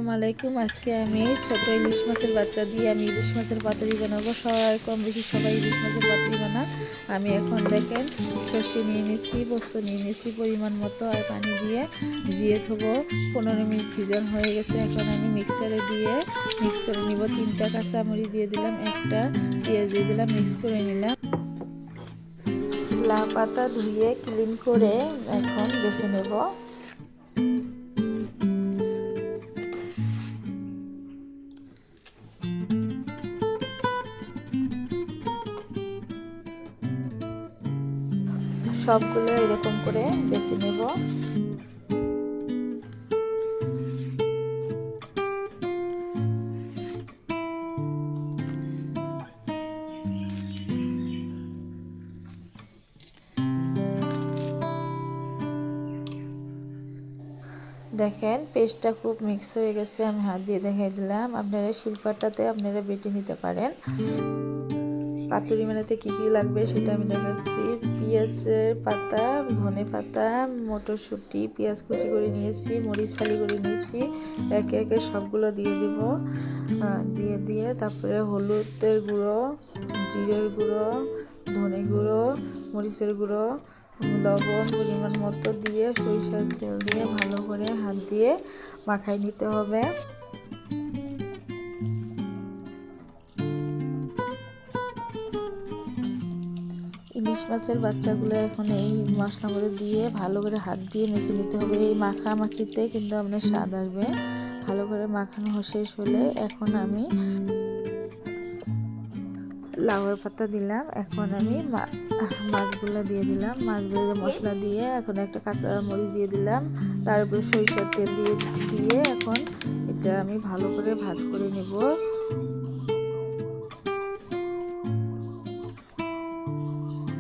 আসসালামু আলাইকুম। আজকে আমি ছোট ইলিশ মাছের বাচ্চা দিয়ে ইলিশ মাছের পাতুরি বানাবো। সবাই কম বেশি সবাই ইলিশ মাছের পাতুরি বানায়। আমি এখন দেখেন সর্ষে নিয়ে নিয়েছি, পোস্ত নিয়ে নিয়েছি পরিমাণ মতো, আর পানি দিয়ে ভিজিয়ে থবো। 15 মিনিট ভিজান হয়ে গেছে। এখন আমি মিক্সচারে দিয়ে মিক্স করে নিব। 3টা কাঁচামরিচ দিয়ে দিলাম, একটা পেঁয়াজ দিয়ে দিলাম, মিক্স করে নিলাম। লাউ পাতা ধুয়ে ক্লিন করে এখন বেছে নেব। সবগুলো এরকম করে বেছে নেব। দেখেন পেস্টটা খুব মিক্স হয়ে গেছে, আমি হাত দিয়ে দেখাই দিলাম। আপনারা শিলপাটাতে আপনারা বেটে নিতে পারেন। পাতুরি বানাতে কী কী লাগবে সেটা আমি দেখাচ্ছি। পেঁয়াজের পাতা, ধনে পাতা, মটরশুঁটি, পেঁয়াজ কুচি করে নিয়েছি, মরিচ ফালি করে নিয়েছি। একে একে সবগুলো দিয়ে দিব। দিয়ে তারপরে হলুদের গুঁড়ো, জিরের গুঁড়ো, ধনে গুঁড়ো, মরিচের গুঁড়ো, লবণ পরিমাণ মতো দিয়ে সরিষার তেল দিয়ে ভালো করে হাত দিয়ে মাখাই নিতে হবে। ইলিশ মাছের বাচ্চাগুলো এখন এই মশলার মধ্যে দিয়ে ভালো করে হাত দিয়ে মেখে নিতে হবে। এই মাখামাখিতে কিন্তু আপনার স্বাদ আসবে। ভালো করে মাখানো শেষ হলে এখন আমি লাউয়ের পাতা দিলাম। এখন আমি মাছগুলো দিয়ে দিলাম। মাছগুলো মশলা দিয়ে এখন একটা কাঁচা মরিচ দিয়ে দিলাম। তার উপরে সরিষার তেল দিয়ে এখন এটা আমি ভালো করে ভাজ করে নেব।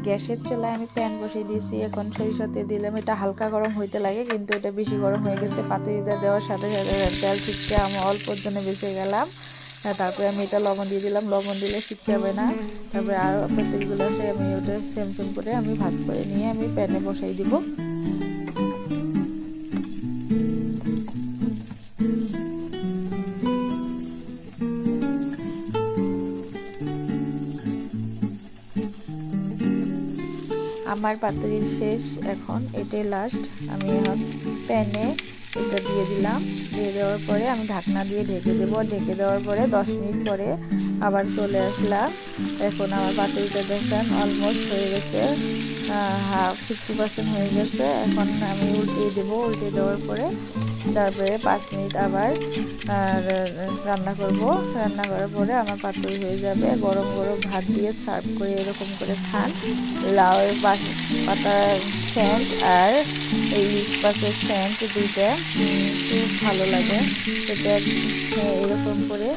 গ্যাসের চুলায় আমি প্যান বসিয়ে দিয়েছি। এখন সরিষার তেল দিলাম। এটা হালকা গরম হইতে লাগে, কিন্তু এটা বেশি গরম হয়ে গেছে। পাতুরিটা দেওয়ার সাথে সাথে তেল ছিটকে আমি অল্পর জন্য বেঁচে গেলাম। তারপরে আমি এটা লবণ দিয়ে দিলাম। লবণ দিলে ছিটকাবে না। তারপরে আরও পাতুরিগুলো আছে, আমি ওটা সেম করে আমি ভাজ করে নিয়ে আমি প্যানে বসাই দিব। আমার পাতুরির শেষ। এখন এটাই লাস্ট। আমি এখন প্যানে এটা দিয়ে দিলাম। দিয়ে দেওয়ার পরে আমি ঢাকনা দিয়ে ঢেকে দেবো। ঢেকে দেওয়ার পরে 10 মিনিট পরে আবার চলে আসলাম। এখন আমার পাতুরিটা দেখেন অলমোস্ট হয়ে গেছে, 50% হয়ে গেছে। এখন আমি উল্টিয়ে দেবো। উল্টে দেওয়ার পরে তারপরে 5 মিনিট আবার রান্না করব। রান্না করার পরে আমার পাতুরি হয়ে যাবে। গরম গরম ভাত দিয়ে সার্ভ করে এরকম করে খান। লাউয়ের পাতার সেন্ট আর এই ইলিশ মাছের সেন্ট দুইটা খুব ভালো লাগে। এটা এরকম করে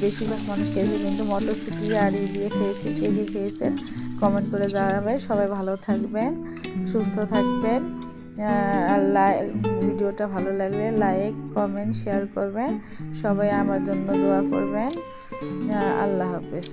বেশিরভাগ মানুষ খেয়েছে, কিন্তু মটরশুঁটি আর দিয়ে খেয়েছি। কে কে খেয়েছেন কমেন্ট করে জানাবেন। সবাই ভালো থাকবেন, সুস্থ থাকবেন। আর ভিডিওটা ভালো লাগলে লাইক, কমেন্ট, শেয়ার করবেন। সবাই আমার জন্য দোয়া করবেন। আল্লাহ হাফেজ।